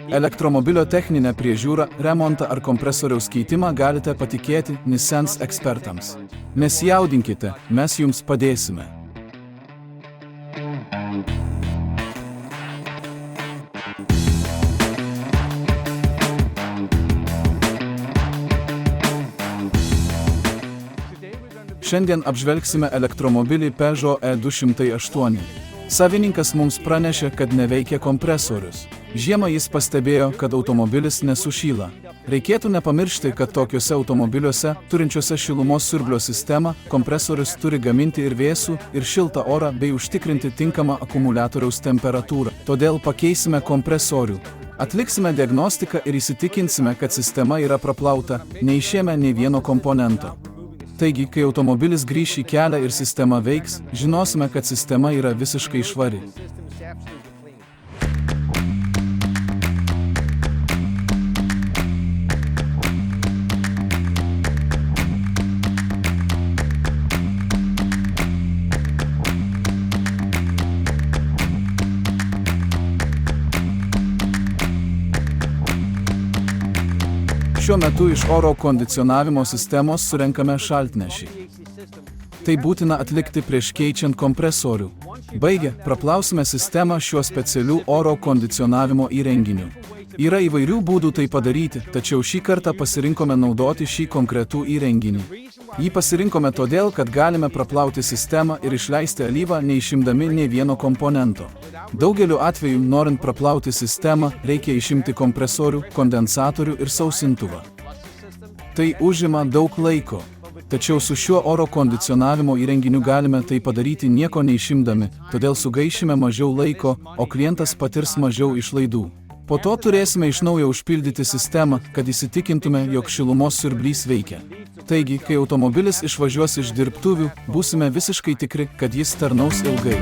Elektromobilio techninę priežiūrą, remontą ar kompresoriaus keitimą galite patikėti Nissens ekspertams. Nesijaudinkite, mes jums padėsime. Šiandien apžvelgsime elektromobilį Peugeot E208. Savininkas mums pranešė, kad neveikia kompresorius. Žiemą jis pastebėjo, kad automobilis nesušyla. Reikėtų nepamiršti, kad tokiuose automobiliuose, turinčiuose šilumos siurblio sistemą, kompresorius turi gaminti ir vėsų, ir šiltą orą bei užtikrinti tinkamą akumuliatoriaus temperatūrą. Todėl pakeisime kompresorių. Atliksime diagnostiką ir įsitikinsime, kad sistema yra praplauta, neišėmė nei vieno komponento. Taigi, kai automobilis grįš į kelią ir sistema veiks, žinosime, kad sistema yra visiškai švari. Šiuo metu iš oro kondicionavimo sistemos surenkame šaltnešį. Tai būtina atlikti prieš keičiant kompresorių. Baigę, praplausime sistemą šiuo specialiu oro kondicionavimo įrenginiu. Yra įvairių būdų tai padaryti, tačiau šį kartą pasirinkome naudoti šį konkretų įrenginį. Jį pasirinkome todėl, kad galime praplauti sistemą ir išleisti alyvą, neišimdami nei vieno komponento. Daugeliu atveju, norint praplauti sistemą, reikia išimti kompresorių, kondensatorių ir sausintuvą. Tai užima daug laiko. Tačiau su šiuo oro kondicionavimo įrenginiu galime tai padaryti nieko neišimdami, todėl sugaišime mažiau laiko, o klientas patirs mažiau išlaidų. Po to turėsime iš naujo užpildyti sistemą, kad įsitikintume, jog šilumos siurblys veikia. Taigi, kai automobilis išvažiuos iš dirbtuvių, būsime visiškai tikri, kad jis tarnaus ilgai.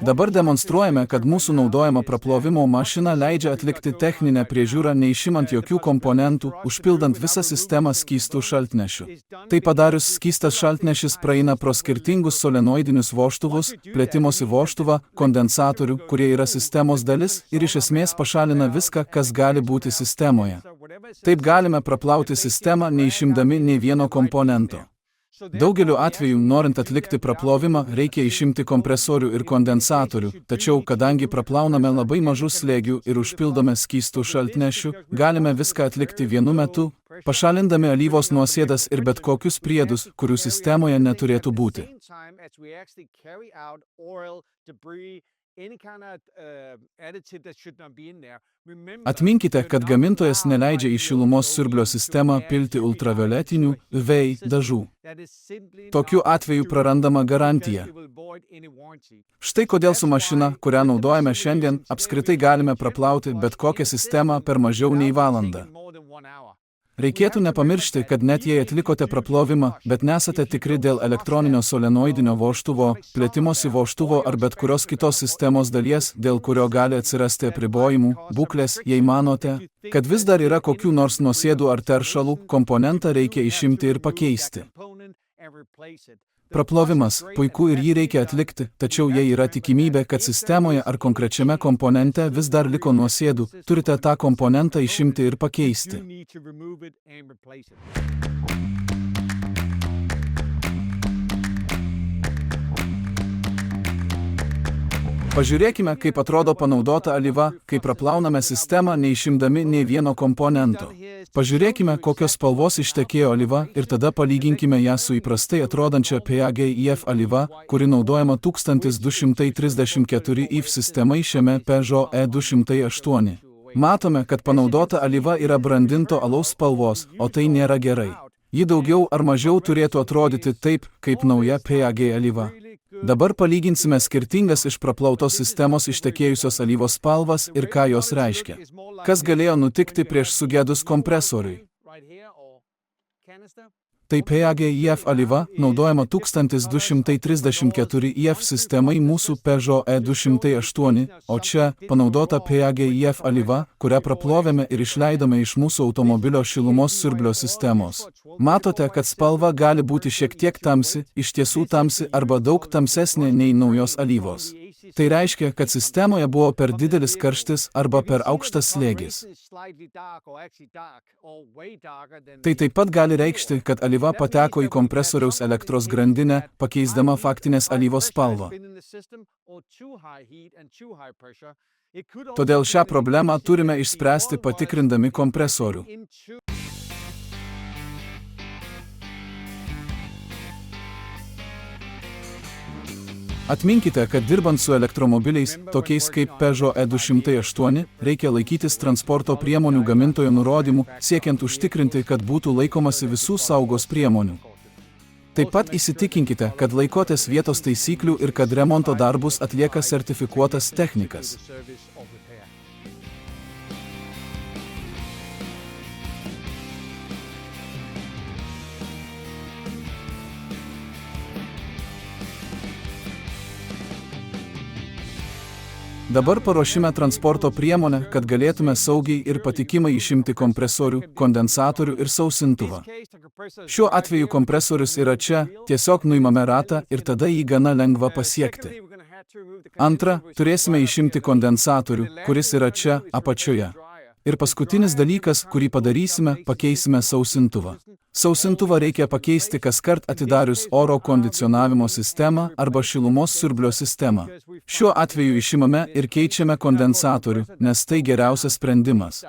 Dabar demonstruojame, kad mūsų naudojama praplovimo mašina leidžia atlikti techninę priežiūrą neišimant jokių komponentų, užpildant visą sistemą skystų šaltnešių. Tai padarius, skystas šaltnešis praeina pro skirtingus solenoidinius vožtuvus, plėtimosi vožtuvą, kondensatorių, kurie yra sistemos dalis, ir iš esmės pašalina viską, kas gali būti sistemoje. Taip galime praplauti sistemą neišimdami nei vieno komponento. Daugeliu atveju, norint atlikti praplovimą, reikia išimti kompresorių ir kondensatorių, tačiau, kadangi praplauname labai mažų slėgių ir užpildome skystų šaltnešių, galime viską atlikti vienu metu, pašalindami alyvos nuosėdas ir bet kokius priedus, kurių sistemoje neturėtų būti. Atminkite, kad gamintojas neleidžia į šilumos siurblio sistemą pilti ultravioletinių UV dažų. Tokiu atveju prarandama garantija. Štai kodėl su mašina, kurią naudojame šiandien, apskritai galime praplauti bet kokią sistemą per mažiau nei valandą. Reikėtų nepamiršti, kad net jei atlikote praplovimą, bet nesate tikri dėl elektroninio solenoidinio vožtuvo, plėtimosi vožtuvo ar bet kurios kitos sistemos dalies, dėl kurio gali atsirasti apribojimų, būklės, jei manote, kad vis dar yra kokių nors nuosėdų ar teršalų, komponentą reikia išimti ir pakeisti. Praplovimas – puiku ir jį reikia atlikti, tačiau jei yra tikimybė, kad sistemoje ar konkrečiame komponente vis dar liko nuosėdų, turite tą komponentą išimti ir pakeisti. Pažiūrėkime, kaip atrodo panaudota alyva, kai praplauname sistemą neišimdami nei vieno komponento. Pažiūrėkime, kokios spalvos ištekėjo alyva ir tada palyginkime ją su įprastai atrodančia PAGIF alyva, kuri naudojama 1234 IF sistemai šiame Peugeot E208. Matome, kad panaudota alyva yra brandinto alaus spalvos, o tai nėra gerai. Ji daugiau ar mažiau turėtų atrodyti taip, kaip nauja PAG alyva. Dabar palyginsime skirtingas iš praplautos sistemos ištekėjusios alyvos spalvas ir ką jos reiškia. Kas galėjo nutikti prieš sugedus kompresoriui? Tai PAGIF alyva, naudojama 1234 IF sistemai mūsų Peugeot E208, o čia panaudota PAGIF alyva, kurią praplovėme ir išleidome iš mūsų automobilio šilumos siurblio sistemos. Matote, kad spalva gali būti šiek tiek tamsi, iš tiesų tamsi arba daug tamsesnė nei naujos alyvos. Tai reiškia, kad sistemoje buvo per didelis karštis arba per aukštas slėgis. Tai taip pat gali reikšti, kad alyva pateko į kompresoriaus elektros grandinę, pakeisdama faktinės alyvos spalvą. Todėl šią problemą turime išspręsti patikrindami kompresorių. Atminkite, kad dirbant su elektromobiliais, tokiais kaip Peugeot E208, reikia laikytis transporto priemonių gamintojo nurodymų, siekiant užtikrinti, kad būtų laikomasi visų saugos priemonių. Taip pat įsitikinkite, kad laikotės vietos taisyklių ir kad remonto darbus atlieka sertifikuotas technikas. Dabar paruošime transporto priemonę, kad galėtume saugiai ir patikimai išimti kompresorių, kondensatorių ir sausintuvą. Šiuo atveju kompresorius yra čia, tiesiog nuimame ratą ir tada jį gana lengva pasiekti. Antra, turėsime išimti kondensatorių, kuris yra čia, apačioje. Ir paskutinis dalykas, kurį padarysime, pakeisime sausintuvą. Sausintuvą reikia pakeisti kaskart atidarius oro kondicionavimo sistemą arba šilumos siurblio sistemą. Šiuo atveju išimame ir keičiame kondensatorių, nes tai geriausias sprendimas.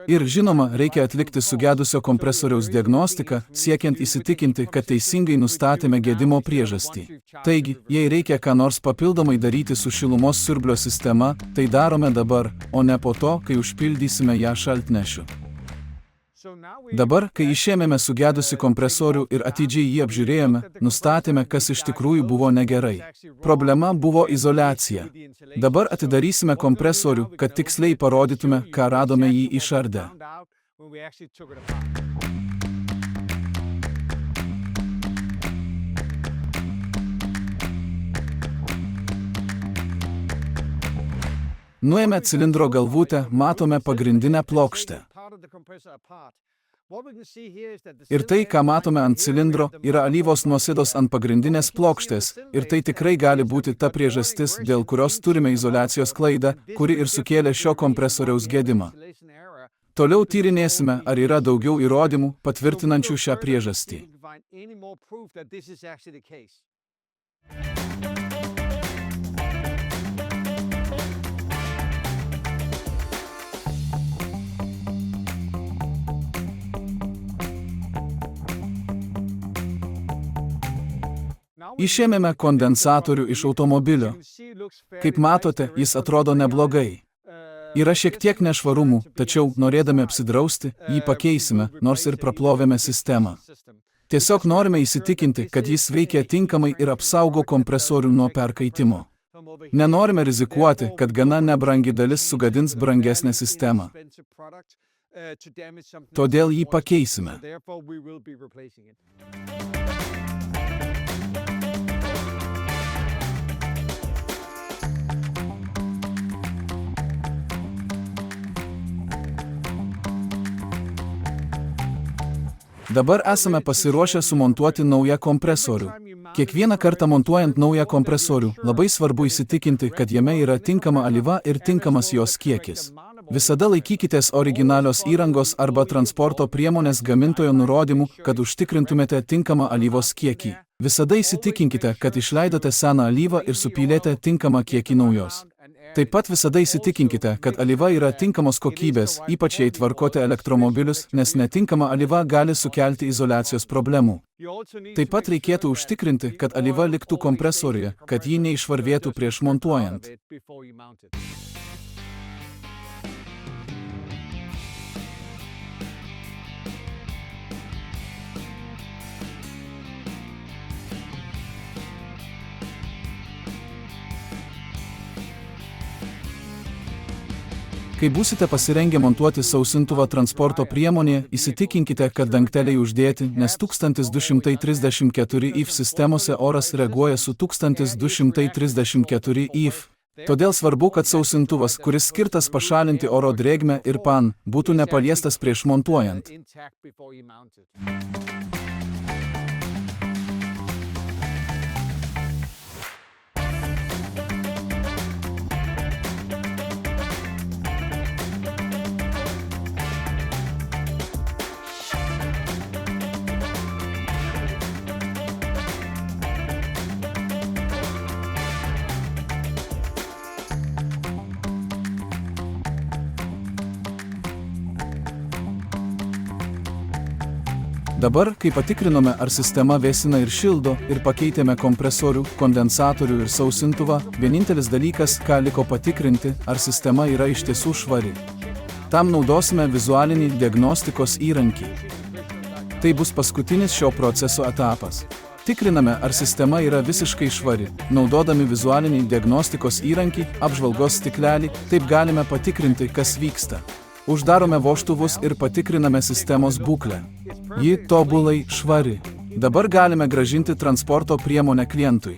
Ir žinoma, reikia atlikti sugedusio kompresoriaus diagnostiką, siekiant įsitikinti, kad teisingai nustatėme gedimo priežastį. Taigi, jei reikia ką nors papildomai daryti su šilumos siurblio sistema, tai darome dabar, o ne po to, kai užpildysime ją šaltnešiu. Dabar, kai išėmėme sugedusi kompresorių ir atidžiai jį apžiūrėjome, nustatėme, kas iš tikrųjų buvo negerai. Problema buvo izoliacija. Dabar atidarysime kompresorių, kad tiksliai parodytume, ką radome jį išardę. Nuėmę cilindro galvutę, matome pagrindinę plokštę. Ir tai, ką matome ant cilindro, yra alyvos nuosėdos ant pagrindinės plokštės, ir tai tikrai gali būti ta priežastis, dėl kurios turime izoliacijos klaidą, kuri ir sukėlė šio kompresoriaus gedimą. Toliau tyrinėsime, ar yra daugiau įrodymų, patvirtinančių šią priežastį. Išėmėme kondensatorių iš automobilio. Kaip matote, jis atrodo neblogai. Yra šiek tiek nešvarumų, tačiau, norėdami apsidrausti, jį pakeisime, nors ir praplovėme sistemą. Tiesiog norime įsitikinti, kad jis veikia tinkamai ir apsaugo kompresorių nuo perkaitimo. Nenorime rizikuoti, kad gana nebrangi dalis sugadins brangesnę sistemą. Todėl jį pakeisime. Dabar esame pasiruošę sumontuoti naują kompresorių. Kiekvieną kartą montuojant naują kompresorių, labai svarbu įsitikinti, kad jame yra tinkama alyva ir tinkamas jos kiekis. Visada laikykitės originalios įrangos arba transporto priemonės gamintojo nurodymų, kad užtikrintumėte tinkamą alyvos kiekį. Visada įsitikinkite, kad išleidote seną alyvą ir supylėte tinkamą kiekį naujos. Taip pat visada įsitikinkite, kad alyva yra tinkamos kokybės, ypač jei tvarkote elektromobilius, nes netinkama alyva gali sukelti izoliacijos problemų. Taip pat reikėtų užtikrinti, kad alyva liktų kompresoriuje, kad ji neišvarvėtų prieš montuojant. Kai būsite pasirengę montuoti sausintuvą transporto priemonėje, įsitikinkite, kad dangteliai uždėti, nes 1234 IF sistemose oras reaguoja su 1234 IF. Todėl svarbu, kad sausintuvas, kuris skirtas pašalinti oro drėgmę ir PAN, būtų nepaliestas prieš montuojant. Dabar, kai patikrinome, ar sistema vėsina ir šildo, ir pakeitėme kompresorių, kondensatorių ir sausintuvą, vienintelis dalykas, ką liko patikrinti, ar sistema yra iš tiesų švari. Tam naudosime vizualinį diagnostikos įrankį. Tai bus paskutinis šio proceso etapas. Tikriname, ar sistema yra visiškai švari. Naudodami vizualinį diagnostikos įrankį, apžvalgos stiklelį, taip galime patikrinti, kas vyksta. Uždarome vožtuvus ir patikriname sistemos būklę. Ji tobulai švari. Dabar galime grąžinti transporto priemonę klientui.